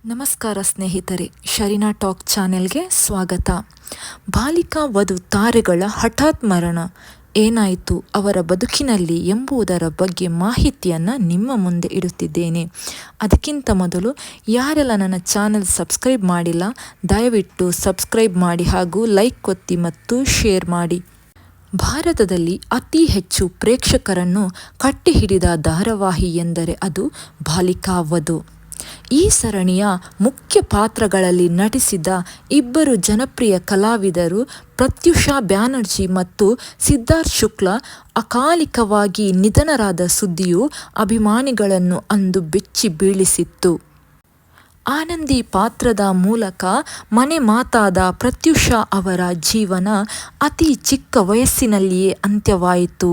ನಮಸ್ಕಾರ ಸ್ನೇಹಿತರೆ, ಶರೀನಾ ಟಾಕ್ ಚಾನೆಲ್ಗೆ ಸ್ವಾಗತ. ಬಾಲಿಕಾ ವಧು ತಾರೆಗಳ ಹಠಾತ್ ಮರಣ ಏನಾಯಿತು ಅವರ ಬದುಕಿನಲ್ಲಿ ಎಂಬುದರ ಬಗ್ಗೆ ಮಾಹಿತಿಯನ್ನು ನಿಮ್ಮ ಮುಂದೆ ಇಡುತ್ತಿದ್ದೇನೆ. ಅದಕ್ಕಿಂತ ಮೊದಲು ಯಾರೆಲ್ಲ ನನ್ನ ಚಾನೆಲ್ ಸಬ್ಸ್ಕ್ರೈಬ್ ಮಾಡಿಲ್ಲ ದಯವಿಟ್ಟು ಸಬ್ಸ್ಕ್ರೈಬ್ ಮಾಡಿ ಹಾಗೂ ಲೈಕ್ ಒತ್ತಿ ಮತ್ತು ಶೇರ್ ಮಾಡಿ. ಭಾರತದಲ್ಲಿ ಅತಿ ಹೆಚ್ಚು ಪ್ರೇಕ್ಷಕರನ್ನು ಕಟ್ಟಿಹಿಡಿದ ಧಾರಾವಾಹಿ ಎಂದರೆ ಅದು ಬಾಲಿಕಾ ವಧು. ಈ ಸರಣಿಯ ಮುಖ್ಯ ಪಾತ್ರಗಳಲ್ಲಿ ನಟಿಸಿದ ಇಬ್ಬರು ಜನಪ್ರಿಯ ಕಲಾವಿದರು ಪ್ರತ್ಯೂಷಾ ಬ್ಯಾನರ್ಜಿ ಮತ್ತು ಸಿದ್ಧಾರ್ಥ್ ಶುಕ್ಲಾ ಅಕಾಲಿಕವಾಗಿ ನಿಧನರಾದ ಸುದ್ದಿಯು ಅಭಿಮಾನಿಗಳನ್ನು ಅಂದು ಬೆಚ್ಚಿ ಬೀಳಿಸಿತ್ತು. ಆನಂದಿ ಪಾತ್ರದ ಮೂಲಕ ಮನೆ ಮಾತಾದ ಪ್ರತ್ಯೂಷಾ ಅವರ ಜೀವನ ಅತಿ ಚಿಕ್ಕ ವಯಸ್ಸಿನಲ್ಲಿಯೇ ಅಂತ್ಯವಾಯಿತು.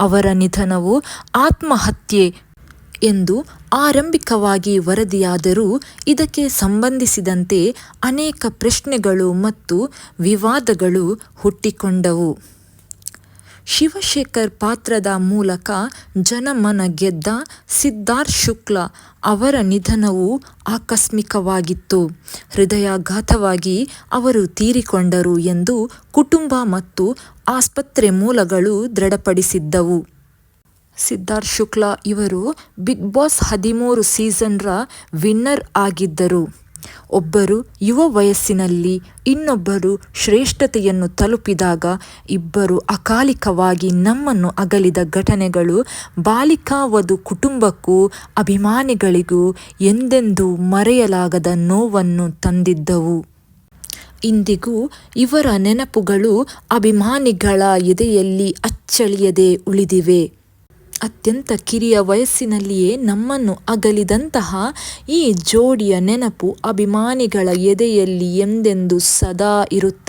ಅವರ ನಿಧನವು ಆತ್ಮಹತ್ಯೆ ಎಂದು ಆರಂಭಿಕವಾಗಿ ವರದಿಯಾದರೂ ಇದಕ್ಕೆ ಸಂಬಂಧಿಸಿದಂತೆ ಅನೇಕ ಪ್ರಶ್ನೆಗಳು ಮತ್ತು ವಿವಾದಗಳು ಹುಟ್ಟಿಕೊಂಡವು. ಶಿವಶೇಖರ್ ಪಾತ್ರದ ಮೂಲಕ ಜನಮನ ಗೆದ್ದ ಸಿದ್ಧಾರ್ಥ್ ಶುಕ್ಲಾ ಅವರ ನಿಧನವು ಆಕಸ್ಮಿಕವಾಗಿತ್ತು. ಹೃದಯಾಘಾತವಾಗಿ ಅವರು ತೀರಿಕೊಂಡರು ಎಂದು ಕುಟುಂಬ ಮತ್ತು ಆಸ್ಪತ್ರೆ ಮೂಲಗಳು ದೃಢಪಡಿಸಿದ್ದವು. ಸಿದ್ಧಾರ್ಥ್ ಶುಕ್ಲಾ ಇವರು ಬಿಗ್ ಬಾಸ್ 13 ಸೀಸನ್ರ ವಿನ್ನರ್ ಆಗಿದ್ದರು. ಒಬ್ಬರು ಯುವ ವಯಸ್ಸಿನಲ್ಲಿ ಇನ್ನೊಬ್ಬರು ಶ್ರೇಷ್ಠತೆಯನ್ನು ತಲುಪಿದಾಗ ಇಬ್ಬರು ಅಕಾಲಿಕವಾಗಿ ನಮ್ಮನ್ನು ಅಗಲಿದ ಘಟನೆಗಳು ಬಾಲಿಕಾ ವಧು ಕುಟುಂಬಕ್ಕೂ ಅಭಿಮಾನಿಗಳಿಗೂ ಎಂದೆಂದೂ ಮರೆಯಲಾಗದ ನೋವನ್ನು ತಂದಿದ್ದವು. ಇಂದಿಗೂ ಇವರ ನೆನಪುಗಳು ಅಭಿಮಾನಿಗಳ ಎದೆಯಲ್ಲಿ ಅಚ್ಚಳಿಯದೆ ಉಳಿದಿವೆ. ಅತ್ಯಂತ ಕಿರಿಯ ವಯಸ್ಸಿನಲ್ಲಿಯೇ ನಮ್ಮನ್ನು ಅಗಲಿದಂತಹ ಈ ಜೋಡಿಯ ನೆನಪು ಅಭಿಮಾನಿಗಳ ಎದೆಯಲ್ಲಿ ಎಂದೆಂದೂ ಸದಾ ಇರುತ್ತದೆ.